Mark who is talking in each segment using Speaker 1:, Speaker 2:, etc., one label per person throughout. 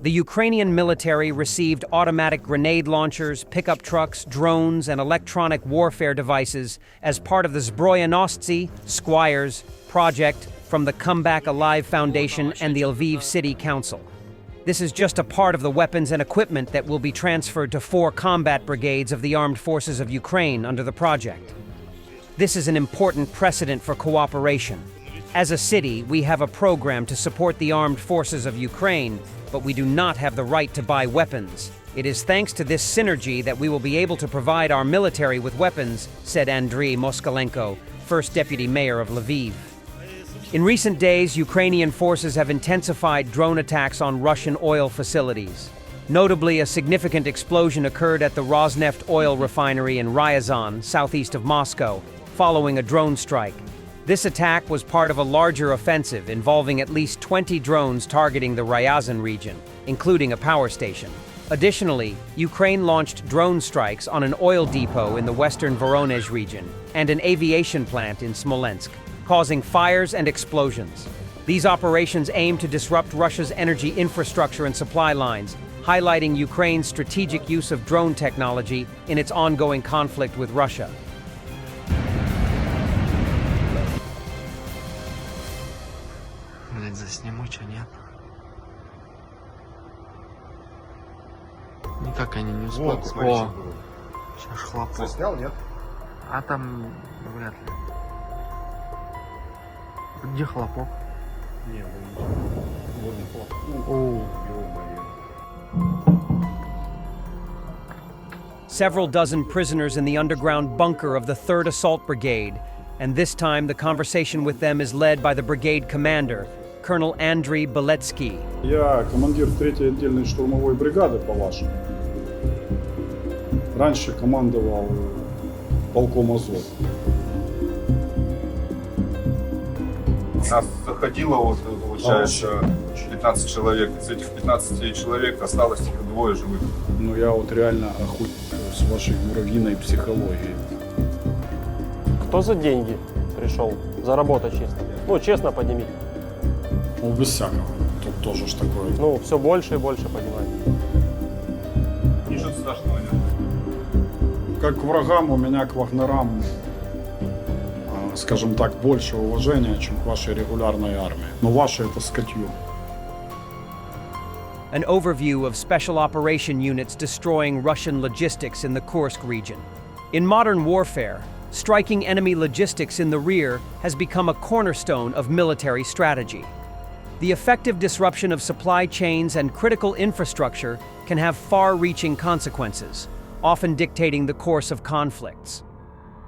Speaker 1: The Ukrainian military received automatic grenade launchers, pickup trucks, drones, and electronic warfare devices as part of the Zbroyanostsy Squires project from the Come Back Alive Foundation and the Lviv City Council. This is just a part of the weapons and equipment that will be transferred to 4 combat brigades of the armed forces of Ukraine under the project. This is an important precedent for cooperation. As a city, we have a program to support the armed forces of Ukraine, but we do not have the right to buy weapons. It is thanks to this synergy that we will be able to provide our military with weapons, said Andriy Moskalenko, first deputy mayor of Lviv. In recent days, Ukrainian forces have intensified drone attacks on Russian oil facilities. Notably, a significant explosion occurred at the Rosneft oil refinery in Ryazan, southeast of Moscow, following a drone strike. This attack was part of a larger offensive involving at least 20 drones targeting the Ryazan region, including a power station. Additionally, Ukraine launched drone strikes on an oil depot in the western Voronezh region and an aviation plant in Smolensk, causing fires and explosions. These operations aim to disrupt Russia's energy infrastructure and supply lines, highlighting Ukraine's strategic use of drone technology in its ongoing conflict with Russia.
Speaker 2: Заснимуть, а нет. Никак они не успели.
Speaker 3: Вот, смотри,
Speaker 2: О, сейчас хлопок.
Speaker 3: Заснял, нет?
Speaker 2: А там вряд ли. Где хлопок?
Speaker 3: Не, вот не хлопок.
Speaker 2: О.
Speaker 1: Several dozen prisoners in the underground bunker of the 3rd Assault Brigade, and this time the conversation with them is led by the brigade commander, Colonel Andriy Beletsky.
Speaker 4: Я командир 3-й отдельной штурмовой бригады, по-вашему. Раньше командовал полком Азов.
Speaker 3: У нас заходило, вот, получается, 15 человек. Из этих 15 человек осталось только 2 живых.
Speaker 4: Ну я вот реально охотник с вашей муравьиной психологией.
Speaker 5: Кто за деньги пришел? Заработать чисто. Ну, честно поднимите.
Speaker 4: Ну, без всякого. Тут тоже ж такое.
Speaker 5: Ну, все больше и больше поднимайте.
Speaker 3: Ничего страшного нет.
Speaker 4: Как к врагам, у меня к вагнерам, скажем так, больше уважения, чем к вашей регулярной армии. Но ваше это скотье.
Speaker 1: An overview of special operation units destroying Russian logistics in the Kursk region. In modern warfare, striking enemy logistics in the rear has become a cornerstone of military strategy. The effective disruption of supply chains and critical infrastructure can have far-reaching consequences, often dictating the course of conflicts.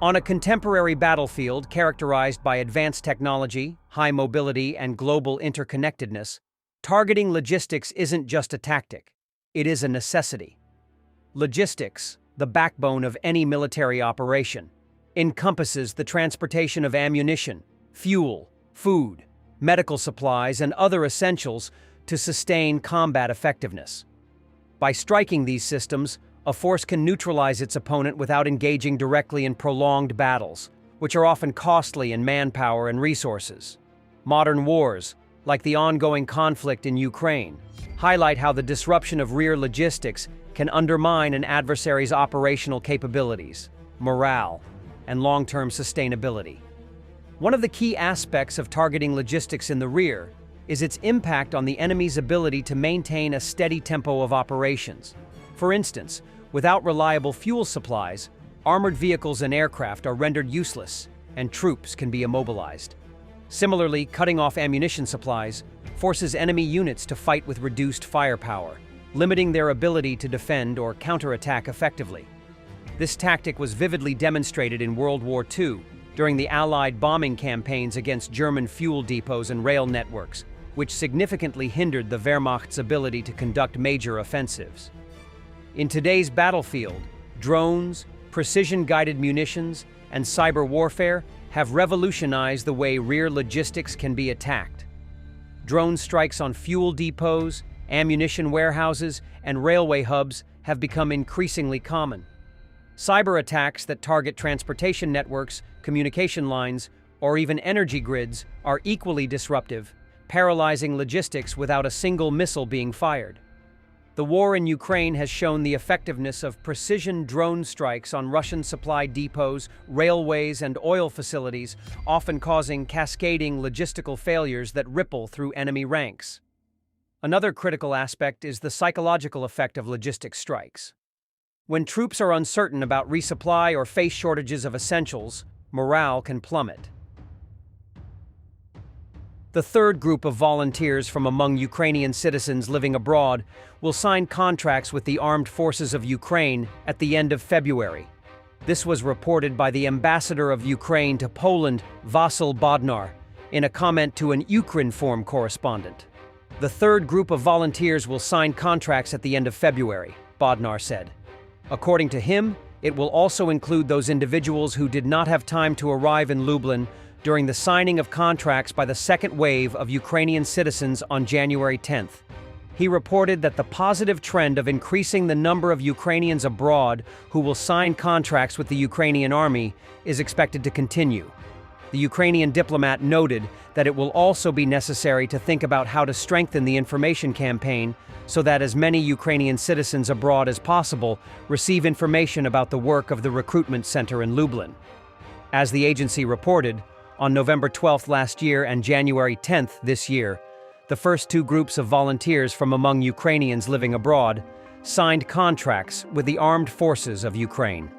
Speaker 1: On a contemporary battlefield characterized by advanced technology, high mobility, and global interconnectedness, targeting logistics isn't just a tactic, it is a necessity. Logistics, the backbone of any military operation, encompasses the transportation of ammunition, fuel, food, medical supplies, and other essentials to sustain combat effectiveness. By striking these systems, a force can neutralize its opponent without engaging directly in prolonged battles, which are often costly in manpower and resources. Modern wars, like the ongoing conflict in Ukraine, highlight how the disruption of rear logistics can undermine an adversary's operational capabilities, morale, and long-term sustainability. One of the key aspects of targeting logistics in the rear is its impact on the enemy's ability to maintain a steady tempo of operations. For instance, without reliable fuel supplies, armored vehicles and aircraft are rendered useless, and troops can be immobilized. Similarly, cutting off ammunition supplies forces enemy units to fight with reduced firepower, limiting their ability to defend or counterattack effectively. This tactic was vividly demonstrated in World War II during the Allied bombing campaigns against German fuel depots and rail networks, which significantly hindered the Wehrmacht's ability to conduct major offensives. In today's battlefield, drones, precision-guided munitions, and cyber warfare have revolutionized the way rear logistics can be attacked. Drone strikes on fuel depots, ammunition warehouses, and railway hubs have become increasingly common. Cyber attacks that target transportation networks, communication lines, or even energy grids are equally disruptive, paralyzing logistics without a single missile being fired. The war in Ukraine has shown the effectiveness of precision drone strikes on Russian supply depots, railways, and oil facilities, often causing cascading logistical failures that ripple through enemy ranks. Another critical aspect is the psychological effect of logistics strikes. When troops are uncertain about resupply or face shortages of essentials, morale can plummet. The third group of volunteers from among Ukrainian citizens living abroad will sign contracts with the armed forces of Ukraine at the end of February. This was reported by the ambassador of Ukraine to Poland, Vasyl Bodnar, in a comment to an Ukrinform correspondent. The third group of volunteers will sign contracts at the end of February, Bodnar said. According to him, it will also include those individuals who did not have time to arrive in Lublin during the signing of contracts by the second wave of Ukrainian citizens on January 10th. He reported that the positive trend of increasing the number of Ukrainians abroad who will sign contracts with the Ukrainian army is expected to continue. The Ukrainian diplomat noted that it will also be necessary to think about how to strengthen the information campaign so that as many Ukrainian citizens abroad as possible receive information about the work of the recruitment center in Lublin. As the agency reported, on November 12th last year and January 10th this year, the first two groups of volunteers from among Ukrainians living abroad signed contracts with the armed forces of Ukraine.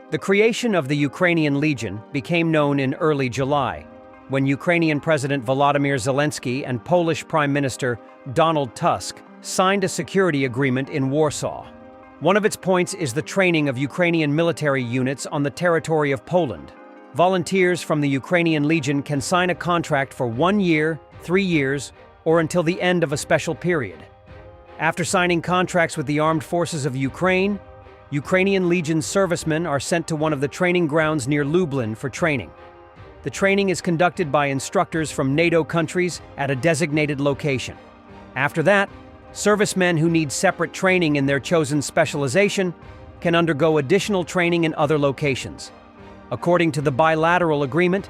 Speaker 1: The creation of the Ukrainian Legion became known in early July, when Ukrainian President Volodymyr Zelensky and Polish Prime Minister Donald Tusk signed a security agreement in Warsaw. One of its points is the training of Ukrainian military units on the territory of Poland. Volunteers from the Ukrainian Legion can sign a contract for 1 year, 3 years, or until the end of a special period. After signing contracts with the armed forces of Ukraine, Ukrainian Legion servicemen are sent to one of the training grounds near Lublin for training. The training is conducted by instructors from NATO countries at a designated location. After that, servicemen who need separate training in their chosen specialization can undergo additional training in other locations. According to the bilateral agreement,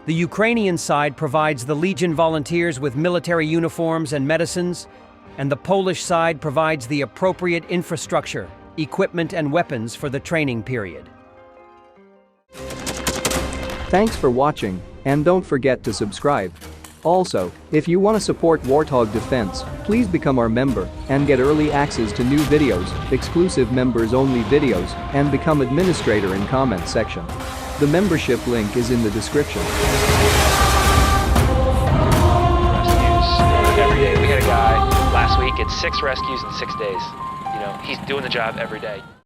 Speaker 1: the Ukrainian side provides the Legion volunteers with military uniforms and medicines, and the Polish side provides the appropriate infrastructure, equipment, and weapons for the training period.
Speaker 6: Thanks for watching, and don't forget to subscribe. Also, if you want to support Warthog Defense, please become our member and get early access to new videos, exclusive members-only videos, and become administrator in comment section. The membership link is in the description.
Speaker 7: Rescues every day. We had a guy last week, it's 6 rescues in 6 days. You know, he's doing the job every day.